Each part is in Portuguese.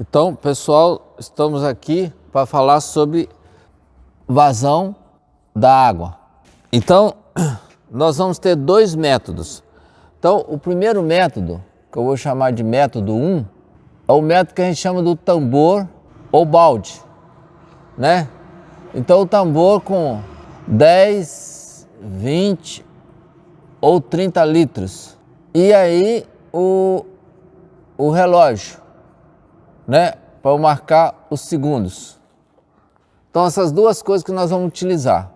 Então, pessoal, estamos aqui para falar sobre vazão da água. Então, nós vamos ter dois métodos. Então, o primeiro método, que eu vou chamar de método 1, é o método que a gente chama do tambor ou balde, né? Então, o tambor com 10, 20 ou 30 litros. E aí, o relógio, né? Para marcar os segundos. Então, essas duas coisas que nós vamos utilizar.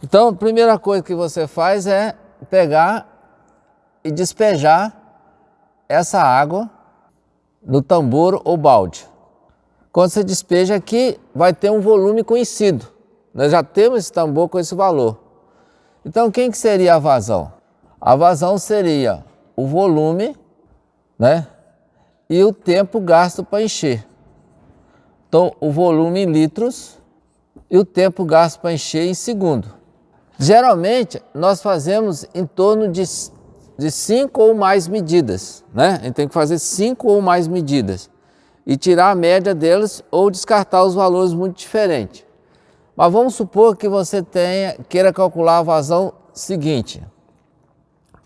Então, a primeira coisa que você faz é pegar e despejar essa água no tambor ou balde. Quando você despeja aqui, vai ter um volume conhecido. Nós já temos esse tambor com esse valor. Então, quem que seria a vazão? A vazão seria o volume, né? E o tempo gasto para encher. Então, o volume em litros e o tempo gasto para encher em segundo. Geralmente, nós fazemos em torno de 5 ou mais medidas, né? A gente tem que fazer 5 ou mais medidas e tirar a média delas ou descartar os valores muito diferentes. Mas vamos supor que você queira calcular a vazão seguinte.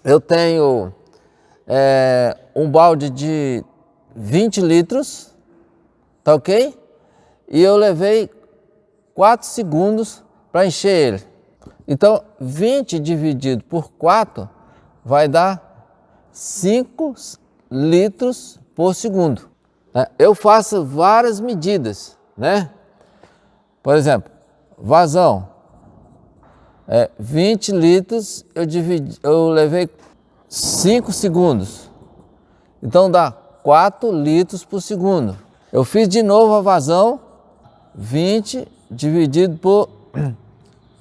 Eu tenho um balde de 20 litros, tá ok? E eu levei 4 segundos para encher ele. Então, 20 dividido por 4 vai dar 5 litros por segundo. Eu faço várias medidas, né? Por exemplo, vazão. 20 litros eu levei 5 segundos. Então dá 4 litros por segundo. Eu fiz de novo a vazão, 20 dividido por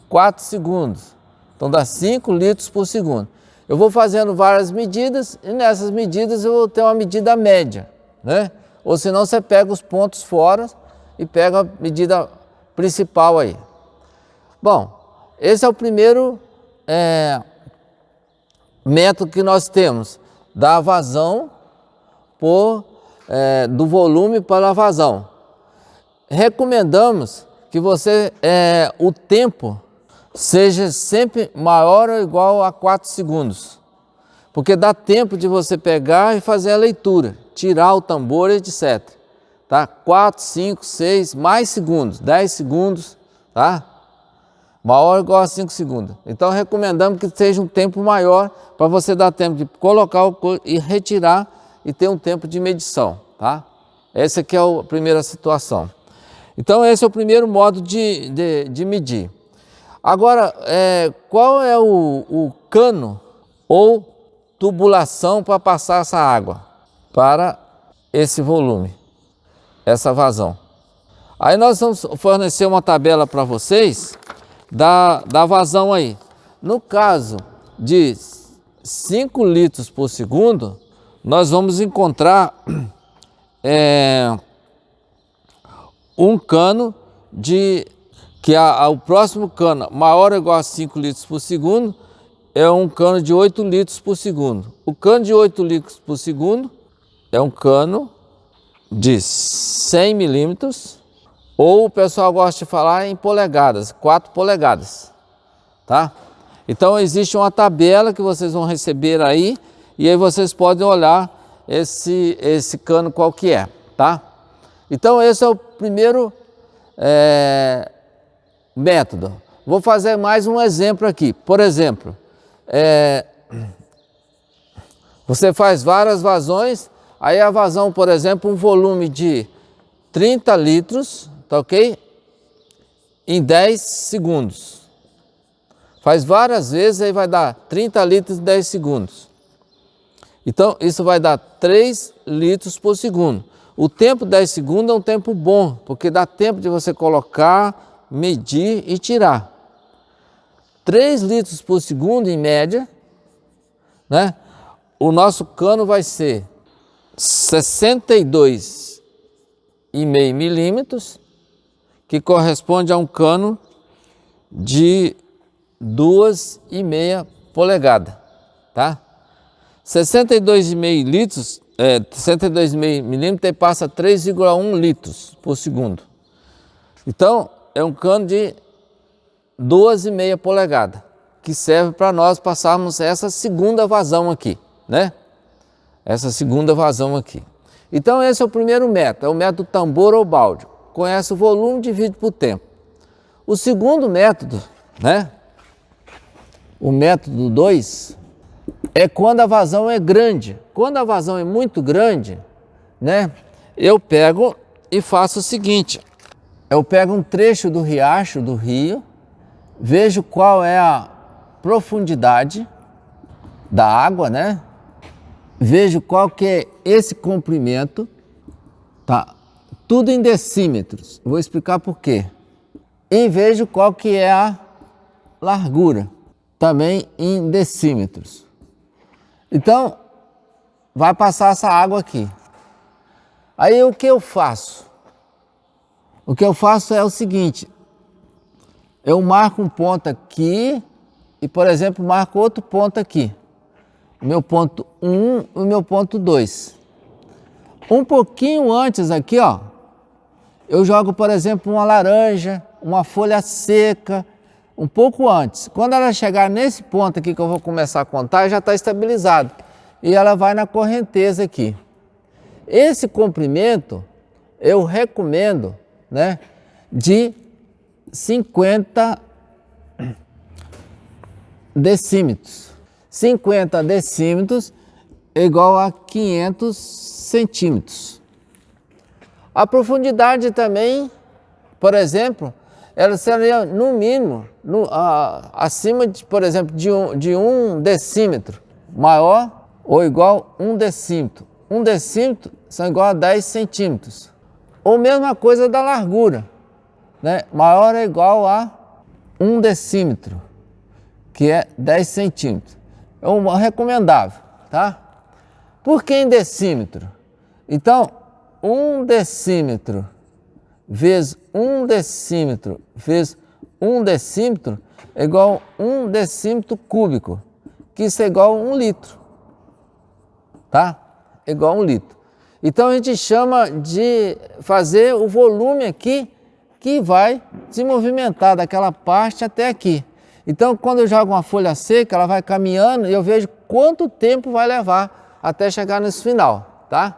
4 segundos. Então dá 5 litros por segundo. Eu vou fazendo várias medidas e nessas medidas eu vou ter uma medida média, né? Ou senão você pega os pontos fora e pega a medida principal aí. Bom, esse é o primeiro método que nós temos, da vazão do volume para a vazão. Recomendamos que o tempo seja sempre maior ou igual a 4 segundos, porque dá tempo de você pegar e fazer a leitura, tirar o tambor, etc. Tá? 4, 5, 6, mais segundos, 10 segundos, tá? Maior ou igual a 5 segundos. Então, recomendamos que seja um tempo maior para você dar tempo de colocar e retirar e ter um tempo de medição, tá? Essa aqui é a primeira situação. Então, esse é o primeiro modo de medir. Agora, qual é o cano ou tubulação para passar essa água para esse volume, essa vazão? Aí nós vamos fornecer uma tabela para vocês da vazão aí. No caso de 5 litros por segundo, nós vamos encontrar um cano o próximo cano maior ou igual a 5 litros por segundo é um cano de 8 litros por segundo. O cano de 8 litros por segundo é um cano de 100 milímetros, ou o pessoal gosta de falar em polegadas, 4 polegadas, tá? Então existe uma tabela que vocês vão receber aí, e aí vocês podem olhar esse cano qual que é, tá? Então esse é o primeiro método. Vou fazer mais um exemplo aqui. Por exemplo, você faz várias vazões, aí a vazão, por exemplo, um volume de 30 litros, tá ok? Em 10 segundos. Faz várias vezes, aí vai dar 30 litros em 10 segundos. Então, isso vai dar 3 litros por segundo. O tempo 10 segundos é um tempo bom, porque dá tempo de você colocar, medir e tirar. 3 litros por segundo, em média, né? O nosso cano vai ser 62,5 milímetros, que corresponde a um cano de 2,5 polegadas, tá? 62,5 litros 62 milímetros e passa 3,1 litros por segundo. Então, é um cano de 2,5 polegadas, que serve para nós passarmos essa segunda vazão aqui, né? Essa segunda vazão aqui. Então, esse é o primeiro método, é o método tambor ou balde. Conhece o volume, divide por tempo. O segundo método, né? O método 2, é quando a vazão é grande. Quando a vazão é muito grande, né? Eu pego e faço o seguinte. Eu pego um trecho do riacho, do rio, vejo qual é a profundidade da água, né? Vejo qual que é esse comprimento, tá? Tudo em decímetros. Vou explicar por quê. E vejo qual que é a largura, também em decímetros. Então, vai passar essa água aqui. Aí o que eu faço? O que eu faço é o seguinte, eu marco um ponto aqui e, por exemplo, marco outro ponto aqui. O meu ponto 1 e o meu ponto 2. Um pouquinho antes aqui, ó, eu jogo, por exemplo, uma laranja, uma folha seca, um pouco antes. Quando ela chegar nesse ponto aqui que eu vou começar a contar, já está estabilizado. E ela vai na correnteza aqui. Esse comprimento eu recomendo, né, de 50 decímetros. 50 decímetros é igual a 500 centímetros. A profundidade também, por exemplo, ela seria no mínimo acima de, por exemplo, de um decímetro, maior ou igual a 1 decímetro. 1 decímetro são igual a 10 centímetros. Ou mesma coisa da largura, né? Maior ou igual a 1 decímetro, que é 10 centímetros. É o recomendável, tá? Por que em decímetro? Então, 1 decímetro vezes 1 decímetro vezes 1 decímetro é igual a 1 decímetro cúbico, que isso é igual a 1 litro, tá? É igual a 1 litro. Então a gente chama de fazer o volume aqui que vai se movimentar daquela parte até aqui. Então quando eu jogo uma folha seca, ela vai caminhando e eu vejo quanto tempo vai levar até chegar nesse final, tá?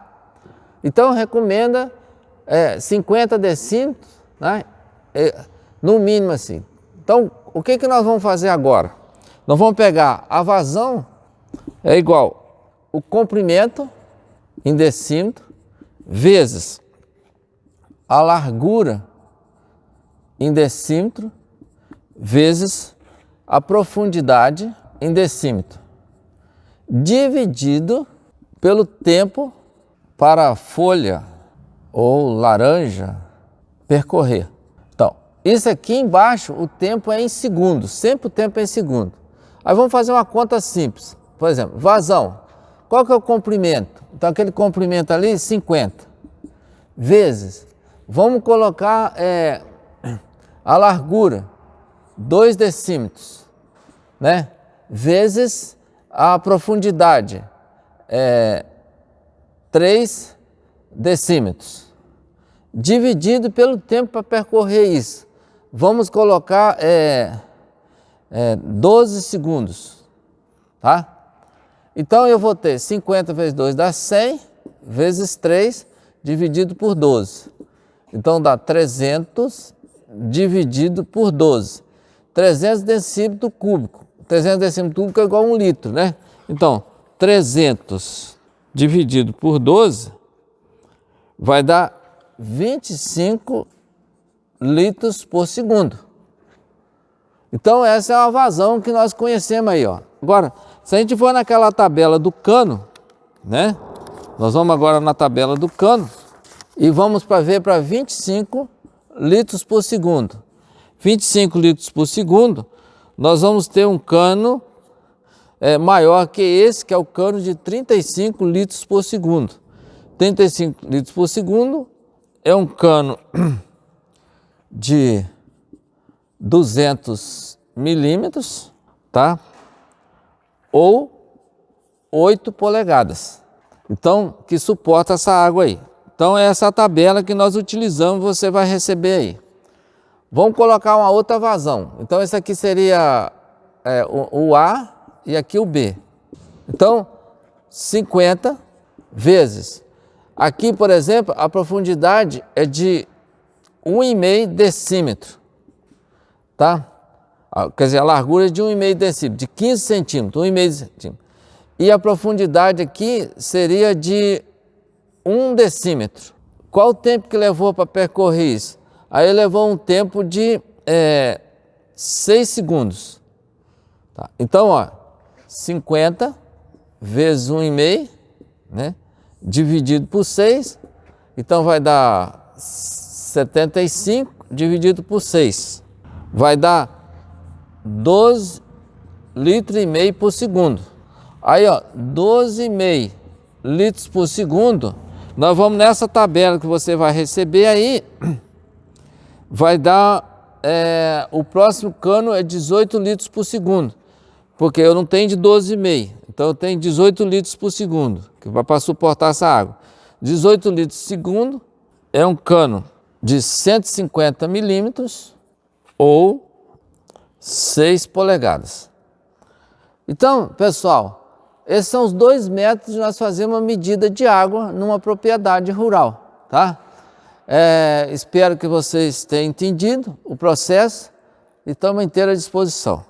Então recomenda 50 decímetros, né? No mínimo assim. Então o que nós vamos fazer agora? Nós vamos pegar a vazão, é igual o comprimento em decímetro, vezes a largura em decímetro, vezes a profundidade em decímetro, dividido pelo tempo para a folha ou laranja percorrer. Então, isso aqui embaixo, o tempo é em segundos, sempre o tempo é em segundo. Aí vamos fazer uma conta simples. Por exemplo, vazão. Qual que é o comprimento? Então, aquele comprimento ali, 50. Vezes, vamos colocar a largura, 2 decímetros, né? Vezes a profundidade, 3 decímetros. Dividido pelo tempo para percorrer isso. Vamos colocar 12 segundos, tá? Então eu vou ter 50 vezes 2 dá 100, vezes 3 dividido por 12. Então dá 300 dividido por 12. 300 decímetros cúbico. 300 decímetros cúbico é igual a 1 litro, né? Então 300 dividido por 12 vai dar 25 litros por segundo. Então essa é a vazão que nós conhecemos aí, ó. Agora, se a gente for naquela tabela do cano, né? Nós vamos agora na tabela do cano e vamos ver para 25 litros por segundo. 25 litros por segundo, nós vamos ter um cano maior que esse, que é o cano de 35 litros por segundo. 35 litros por segundo é um cano de 200 milímetros, tá? Ou 8 polegadas. Então, que suporta essa água aí. Então, é essa tabela que nós utilizamos, você vai receber aí. Vamos colocar uma outra vazão. Então, esse aqui seria o A e aqui o B. Então, 50 vezes. Aqui, por exemplo, a profundidade é de 1,5 decímetro, tá? Quer dizer, a largura é de 1,5 decímetro, de 15 centímetros, 1,5 centímetro. E a profundidade aqui seria de 1 decímetro. Qual o tempo que levou para percorrer isso? Aí levou um tempo de 6 segundos. Tá? Então, ó, 50 vezes 1,5, né? Dividido por 6, então vai dar 75 dividido por 6. Vai dar 12,5 litros por segundo. Aí, ó, 12,5 litros por segundo, nós vamos nessa tabela que você vai receber aí, vai dar, o próximo cano é 18 litros por segundo, porque eu não tenho de 12,5, então eu tenho 18 litros por segundo, que vai para suportar essa água. 18 litros por segundo é um cano de 150 milímetros ou 6 polegadas. Então, pessoal, esses são os 2 métodos de nós fazermos uma medida de água numa propriedade rural, tá? Espero que vocês tenham entendido o processo e estamos à inteira disposição.